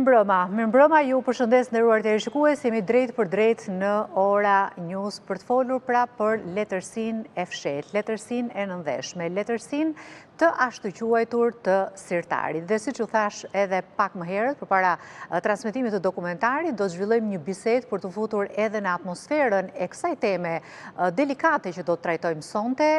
Mirëmbrëma, ju përshëndes nderuar teleshikues, jemi drejt për drejt në Ora News për të folur pra për letërsinë e fshehtë, letërsinë e nëndeshme, letërsinë të ashtuquajtur të Sirtarit. Dhe siç u thash edhe pak më herët, përpara transmetimit të dokumentarit, do të zhvillojmë një bisedë për të futur edhe në atmosferën e kësaj teme delikate që do të trajtojmë sonte.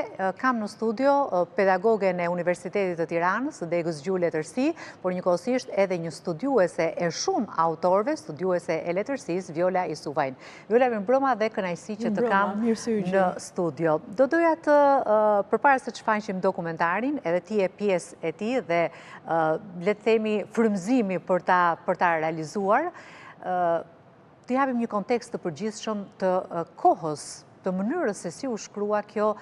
Kam në studio pedagogen e Universitetit të Tiranës, Degës Gjuhë Letërsi, por njëkohësisht edhe një studiuese e shumë autorëve, studiuese e letërsisë, Viola Isuvajnë. Viola, mirëmbrëma dhe kënaqësi që të kam në studio. Do doja të, përpara se të shfaqim dokumentarin, edhe ti e pjesë e ti dhe le të themi frymëzimi për ta realizuar, të japim një kontekst të përgjithshëm të kohës, të mënyrës se si u shkrua kjo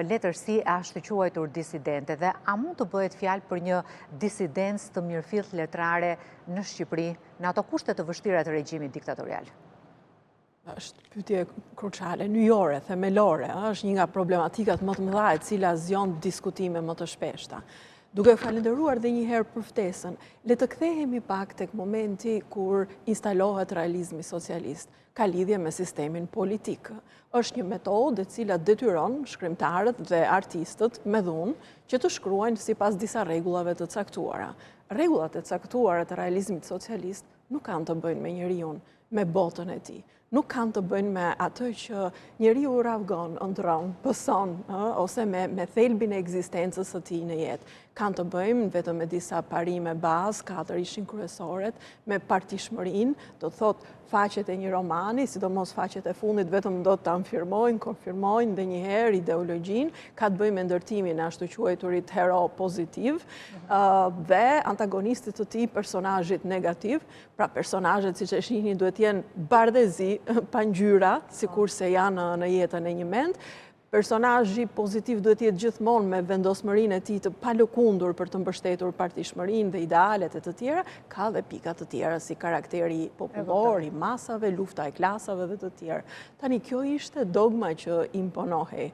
letërsi e ashtuquajtur disidente, dhe a mund të bëhet fjalë për një disidencë të mirëfillt letrare në Shqipëri, në ato kushte të vështira të regjimit diktatorial? Është pyetje kruciale, nyjore, themelore, është një nga problematikat më të mëdha e cila zgjon diskutime më të shpeshta. Duke falenderuar dhe njëherë për ftesën, le të kthehemi pak tek momenti kur instalohet realizmi socialist. Ka lidhje me sistemin politik. Është një metodë e cila detyron shkrimtarët dhe artistët me dhunë që të shkruajnë sipas disa rregullave të caktuara. Rregullat e caktuara të realizmit socialist nuk kanë të bëjnë me njeriu, me botën e tij. Nuk kanë të bëjnë me atë që njeriu ravgon, ndron, pëson, ose me thelbin e ekzistencës së tij në jetë. Kanë të bëjmë vetëm me disa parime bazë, 4 ishin kryesoret, me partishmërinë, do të thotë faqet e një romani, sidomos faqet e fundit vetëm do të afirmojnë, konfirmojnë dhe njëherë ideologjinë, ka të bëjmë me ndërtimin e ashtuquajturit hero pozitiv dhe antagonistit të tij personazhit negativ, pra personazhet siç e shihni duhet të jenë bardhëzi pa ngjyra, sikurse janë në jetën e një mend. Personazhi pozitiv duhet të jetë gjithmonë me vendosmërinë e tij të palëkundur për të mbështetur partishmërinë dhe idealet e të tjera, ka dhe pika të tjera si karakteri popullor i masave, lufta e klasave dhe të tjera. Tani kjo ishte dogma që imponohej.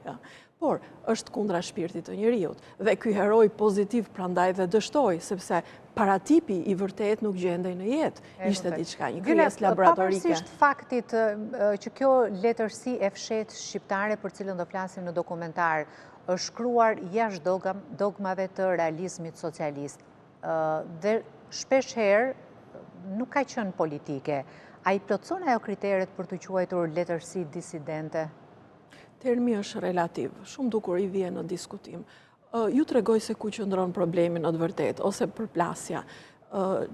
Por është kundra shpirtit të njeriut. Dhe ky heroj pozitiv prandaj dhe dështoi, sepse paratipi i vërtet nuk gjendej në jetë. Ishte diçka, një krijesë laboratorike. Pavarësisht faktit që kjo letërsi e fshehtë shqiptare për cilën do flasim në dokumentar, është shkruar jashtë dogmave të realizmit socialist. Dhe shpesh herë nuk ka qenë politike. A i plotson ajo kriteret për të quajtur letërsi disidente? Termi është relativ, shumë dukur i vjen në diskutim. Ju tregoj se ku qëndron problemi në të vërtetë, ose përplasja.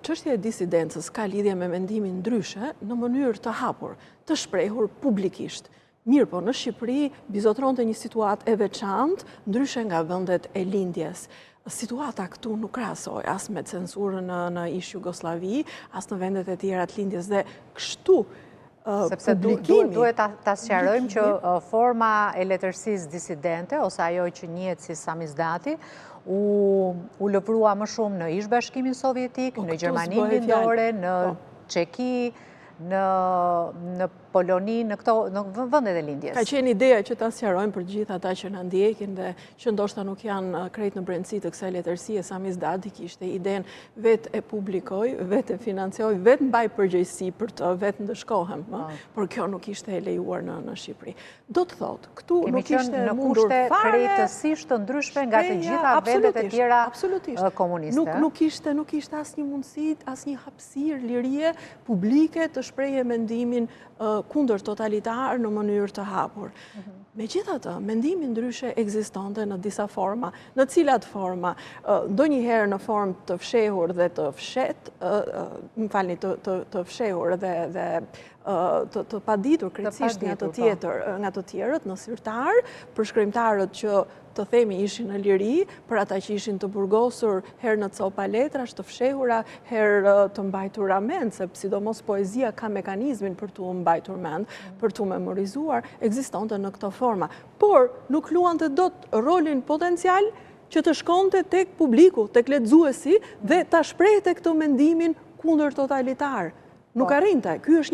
Çështja e disidencës ka lidhje me mendimin ndryshe në mënyrë të hapur, të shprehur publikisht. Mirë po, në Shqipëri bizotronte një situatë e veçantë, ndryshe nga vendet e lindjes. Situata këtu nuk krahasoj as me censurën në ish Jugosllavi, as në vendet e tjera të lindjes, dhe kështu sepse duhet ta sqarojmë që forma e letërsisë disidente, ose ajo që njihet si samizdati, u lëvrua më shumë në ish-bashkimin sovjetik, në Gjermaninë Lindore, në Çeki, në Poloni, në vendet e lindjes. Ka qenë ideja që ta sqarojmë për gjithë ata që na ndjekin dhe që ndoshta nuk janë krejt në brendësi të kësaj letërsie. Samizdati kishte idenë vetë e publikoj, vetë e financoj, vetë mbaj përgjegjësi për të vetë ndëshkohem, por kjo nuk ishte e lejuar në Shqipëri. Do të thotë, këtu nuk ishte mundur fare. Kemi qenë në kushte krejtësisht të ndryshme nga të gjitha vendet e tjera komuniste. Nuk ishte asnjë mundësi, asnjë hapësirë, lirie publike të shprehje mendimin kundër totalitar në mënyrë të hapur. Megjithatë, mendimi ndryshe ekzistonte në disa forma, në cilat forma, ndonjëherë në formë të fshehur dhe të fshehtë, të fshehur dhe të paditur krejtësisht nga të tjerët në Sirtar, për shkrimtarët që të themi ishin në liri, për ata që ishin të burgosur herë në copa letrash, të fshehura, herë të mbajtura mend, sepse sidomos poezia ka mekanizmin për tu mbajtur mend, për tu memorizuar, ekzistonte në këtë forma. Por nuk luante dot rolin potencial që të shkonte tek publiku, tek lexuesi dhe ta shprehte këtë mendimin kundër totalitar. Nuk arrinte. Ky është një